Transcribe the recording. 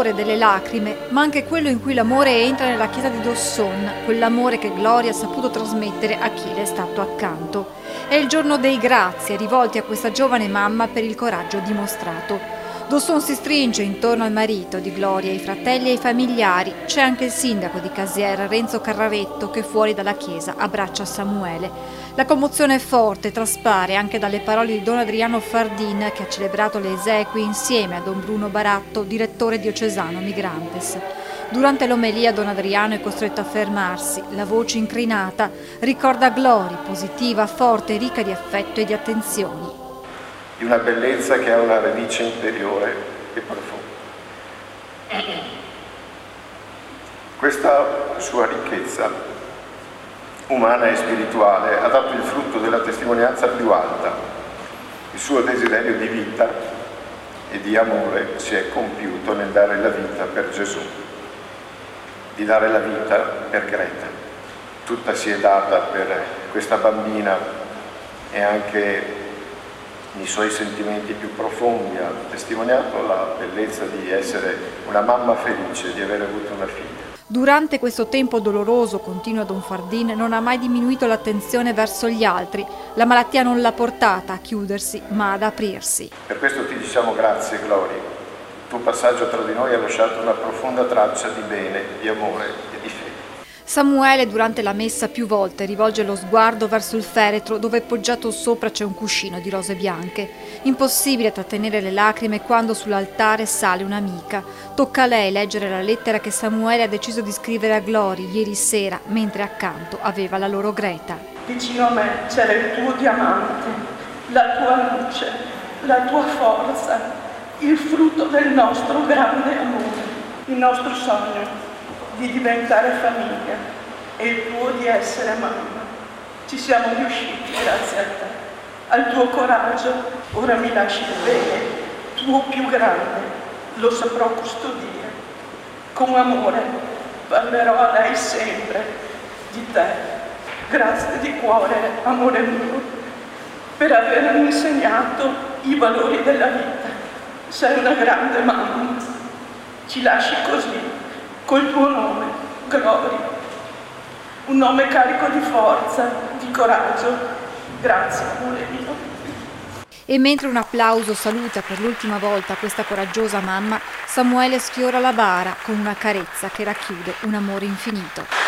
dell'amore e delle lacrime, ma anche quello in cui l'amore entra nella chiesa di Dawson, quell'amore che Gloria ha saputo trasmettere a chi le è stato accanto. È il giorno dei grazie rivolti a questa giovane mamma per il coraggio dimostrato. Dawson si stringe intorno al marito di Gloria, ai fratelli e ai familiari. C'è anche il sindaco di Casier, Renzo Carraretto, che fuori dalla chiesa abbraccia Samuele. La commozione è forte, traspare anche dalle parole di Don Adriano Fardin, che ha celebrato le esequie insieme a Don Bruno Baratto, direttore diocesano Migrantes. Durante l'omelia Don Adriano è costretto a fermarsi, la voce incrinata ricorda Gloria, positiva, forte, ricca di affetto e di attenzioni. Di una bellezza che ha una radice interiore e profonda. Questa sua ricchezza umana e spirituale ha dato il frutto della testimonianza più alta. Il suo desiderio di vita e di amore si è compiuto nel dare la vita per Gesù, di dare la vita per Greta. Tutta si è data per questa bambina e anche i suoi sentimenti più profondi ha testimoniato la bellezza di essere una mamma felice, di aver avuto una figlia. Durante questo tempo doloroso, continua Don Fardin, non ha mai diminuito l'attenzione verso gli altri. La malattia non l'ha portata a chiudersi, ma ad aprirsi. Per questo ti diciamo grazie, Gloria. Il tuo passaggio tra di noi ha lasciato una profonda traccia di bene, di amore e di fede. Samuele durante la messa più volte rivolge lo sguardo verso il feretro dove poggiato sopra c'è un cuscino di rose bianche. Impossibile trattenere le lacrime quando sull'altare sale un'amica. Tocca a lei leggere la lettera che Samuele ha deciso di scrivere a Gloria ieri sera, mentre accanto aveva la loro Greta. Vicino a me c'era il tuo diamante, la tua luce, la tua forza, il frutto del nostro grande amore, il nostro sogno di diventare famiglia e il tuo di essere mamma. Ci siamo riusciti grazie a te, al tuo coraggio. Ora mi lasci il bene, tuo più grande, lo saprò custodire. Con amore parlerò a lei sempre di te. Grazie di cuore, amore mio, per avermi insegnato i valori della vita. Sei una grande mamma. Ci lasci così, col tuo nome, Gloria, un nome carico di forza, di coraggio. Grazie, amore mio. E mentre un applauso saluta per l'ultima volta questa coraggiosa mamma, Samuele sfiora la bara con una carezza che racchiude un amore infinito.